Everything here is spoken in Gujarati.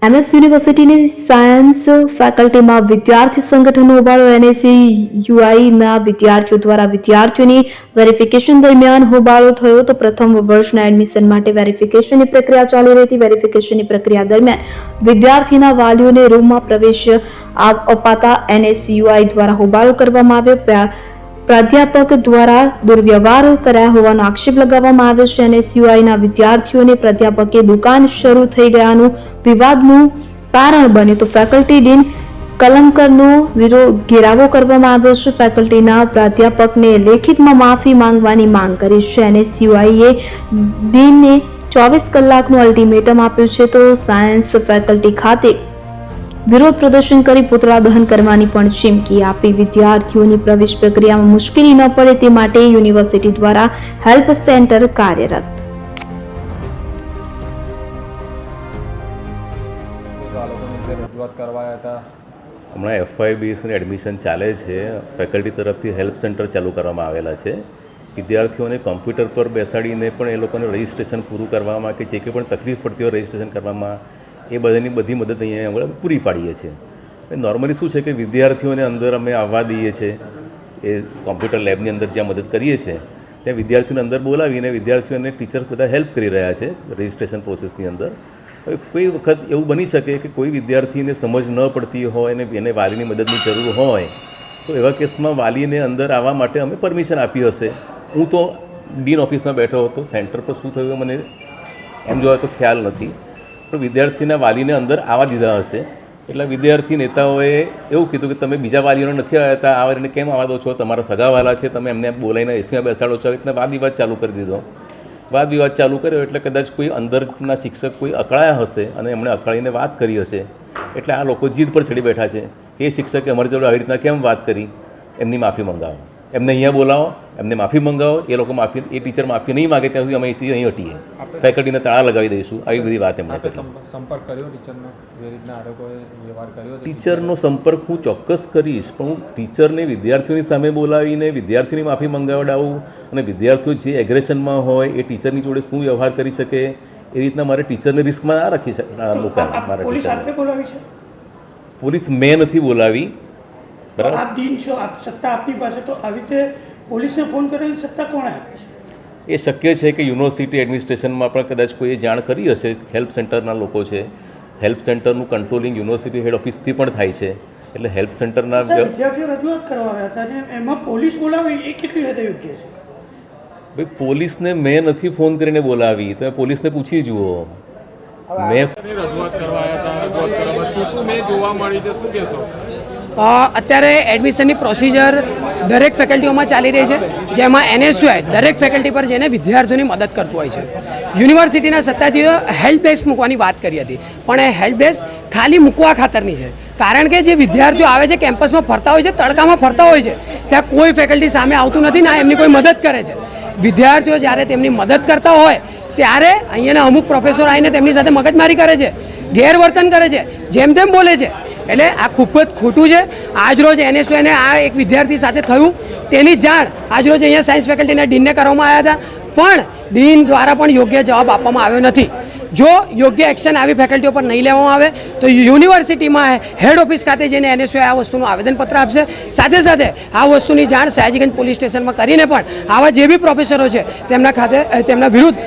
એમએસ યુનિવર્સિટીની સાયન્સ ફેકલ્ટીમાં વિદ્યાર્થી સંગઠનનો હોબાળો. NSCUIના વિદ્યાર્થીઓ દ્વારા વિદ્યાર્થીઓની વેરિફિકેશન દરમિયાન હોબાળો થયો. તો પ્રથમ વર્ષના એડમિશન માટે વેરિફિકેશનની પ્રક્રિયા ચાલી રહી હતી. વેરિફિકેશનની પ્રક્રિયા દરમિયાન વિદ્યાર્થીના વાલીઓને રૂમમાં પ્રવેશ અપાતા NSCUI દ્વારા હોબાળો કરવામાં આવ્યો. પ્રાધ્યાપક દ્વારા દુર્વ્યવહાર કરાયા હોવાનો આક્ષેપ લગાવવામાં આવ્યો છે. NSCUIના વિદ્યાર્થીઓને પ્રાધ્યાપકે દુકાન શરૂ થઈ ગયાનું વિવાદનું કારણ બન્યું. તો ફેકલ્ટી ડીન કલમકરનો ઘેરાવો કરવામાં આવ્યો છે. ફેકલ્ટીના પ્રાધ્યાપકને લેખિતમાં માફી માંગવાની માંગ કરી છે. NSCUIએ ડીનને 24 કલાકનું અલ્ટિમેટમ આપ્યું છે. તો સાયન્સ ફેકલ્ટી ખાતે વિરોધ પ્રદર્શન કરી પુતળા દહન કરવાની પણ ચીમકી આપી. વિદ્યાર્થીઓની પ્રવેશ પ્રક્રિયામાં મુશ્કેલી ન પડે તે માટે યુનિવર્સિટી દ્વારા હેલ્પ સેન્ટર કાર્યરત. હમણાં FYBSની એડમિશન ચાલે છે. ફેકલ્ટી તરફથી હેલ્પ સેન્ટર ચાલુ કરવામાં આવેલા છે. વિદ્યાર્થીઓને કોમ્પ્યુટર પર બેસાડીને પણ એ લોકોને રજિસ્ટ્રેશન પૂરું કરવામાં કે જે કંઈ પણ તકલીફ પડતી હોય રજિસ્ટ્રેશન કરવામાં એ બધી મદદ અહીંયા અમે પૂરી પાડીએ છીએ. નોર્મલી શું છે કે વિદ્યાર્થીઓને અંદર અમે આવવા દઈએ છીએ. એ કોમ્પ્યુટર લેબની અંદર જ્યાં મદદ કરીએ છીએ ત્યાં વિદ્યાર્થીઓને અંદર બોલાવીને વિદ્યાર્થીઓને ટીચર બધા હેલ્પ કરી રહ્યા છે રજિસ્ટ્રેશન પ્રોસેસની અંદર. હવે કોઈ વખત એવું બની શકે કે કોઈ વિદ્યાર્થીને સમજ ન પડતી હોય અને એને વાલીની મદદની જરૂર હોય તો એવા કેસમાં વાલીને અંદર આવવા માટે અમે પરમિશન આપી હશે. હું તો ડીન ઓફિસમાં બેઠો હતો. સેન્ટર પર શું થયું મને એમ જોવા તો ખ્યાલ નથી, પણ વિદ્યાર્થીના વાલીને અંદર આવવા દીધા હશે. એટલે વિદ્યાર્થી નેતાઓએ એવું કીધું કે તમે બીજા વાલીઓને નથી આવ્યા આ વાલીને કેમ આવવા દો છો, તમારા સગાવાલા છે, તમે એમને બોલાવીને એસીમાં બેસાડો છો. એટલે વાદ વિવાદ ચાલુ કરી દીધો. વાદ વિવાદ ચાલુ કર્યો એટલે કદાચ કોઈ અંદરના શિક્ષક કોઈ અકળાયા હશે અને એમણે અકળાઈને વાત કરી હશે. એટલે આ લોકો જીદ પર ચડી બેઠા છે કે એ શિક્ષકે અમારી જોડે આવી રીતના કેમ વાત કરી, એમની માફી મંગાવો, એમને અહીંયા બોલાવો, એમને માફી મંગાવો. એ લોકો માફી, એ ટીચર માફી નહીં માગે ત્યાં સુધી અમે અહીંથી અહીં હટીએ, ફેકલ્ટીને તાળા લગાવી દઈશું. આવી બધી વાત એમણે કરી. સંપર્ક કર્યો ટીચરનો? જે રીતના આરોપોએ વ્યવહાર કર્યો ટીચરનો સંપર્ક હું ચોક્કસ કરીશ, પણ હું ટીચરને વિદ્યાર્થીઓની સામે બોલાવીને વિદ્યાર્થીની માફી મંગાવડાવું અને વિદ્યાર્થીઓ જે એગ્રેશનમાં હોય એ ટીચરની જોડે શું વ્યવહાર કરી શકે એ રીતના મારે ટીચરને રિસ્કમાં ના રાખી મૂકાય. મારે પોલીસ મેં નથી બોલાવી. બરાબર, આપ ડીન છો, આપ સત્તા આપની પાસે, તો આવી રીતે પોલીસને ફોન કરવાની સત્તા કોણે આપી છે? એ શક્ય છે કે યુનિવર્સિટી એડમિનિસ્ટ્રેશનમાં પણ કદાચ કોઈએ જાણ કરી હશે. હેલ્પ સેન્ટરના લોકો છે. હેલ્પ સેન્ટરનું કંટ્રોલિંગ યુનિવર્સિટી હેડ ઓફિસથી પણ થાય છે. એટલે હેલ્પ સેન્ટરના વિદ્યાર્થીઓ રજૂઆત કરવા આવ્યા હતા અને એમાં પોલીસ બોલાવી એ કેટલી હદે યોગ્ય છે? ભાઈ, પોલીસને મેં નથી ફોન કરીને બોલાવી, તમે પોલીસને પૂછી જુઓ. મેં રજૂઆત કરવા આવ્યા હતા, રજૂઆત કરવા મેં જોવા મળી છે, શું કહેશો? અત્યારે એડમિશનની પ્રોસિજર દરેક ફેકલ્ટીઓમાં ચાલી રહી છે, જેમાં NSCUI દરેક ફેકલ્ટી પર જઈને વિદ્યાર્થીઓની મદદ કરતું હોય છે. યુનિવર્સિટીના સત્તાધીશોએ હેલ્પ ડેસ્ક મૂકવાની વાત કરી હતી, પણ એ હેલ્પ ડેસ્ક ખાલી મૂકવા ખાતરની છે. કારણ કે જે વિદ્યાર્થીઓ આવે છે, કેમ્પસમાં ફરતા હોય છે, તડકામાં ફરતા હોય છે, ત્યાં કોઈ ફેકલ્ટી સામે આવતું નથી ને એમની કોઈ મદદ કરે છે. વિદ્યાર્થીઓ જ્યારે તેમની મદદ કરતા હોય ત્યારે અહીંયાના અમુક પ્રોફેસરો આવીને તેમની સાથે મગજમારી કરે છે, ગેરવર્તન કરે છે, જેમ તેમ બોલે છે. એટલે આ ખૂબ જ ખોટું છે. આજરોજ NSCUIને આ એક વિદ્યાર્થી સાથે થયું તેની જાણ આજરોજ અહીંયા સાયન્સ ફેકલ્ટીના ડીનને કરવામાં આવ્યા હતા, પણ ડીન દ્વારા પણ યોગ્ય જવાબ આપવામાં આવ્યો નથી. જો યોગ્ય એક્શન આવી ફેકલ્ટીઓ પર નહીં લેવામાં આવે તો યુનિવર્સિટીમાં હેડ ઓફિસ ખાતે જઈને NSCUI આ વસ્તુનું આવેદનપત્ર આપશે. સાથે સાથે આ વસ્તુની જાણ સયાજીગંજ પોલીસ સ્ટેશનમાં કરીને પણ આવા જે બી પ્રોફેસરો છે તેમના વિરુદ્ધ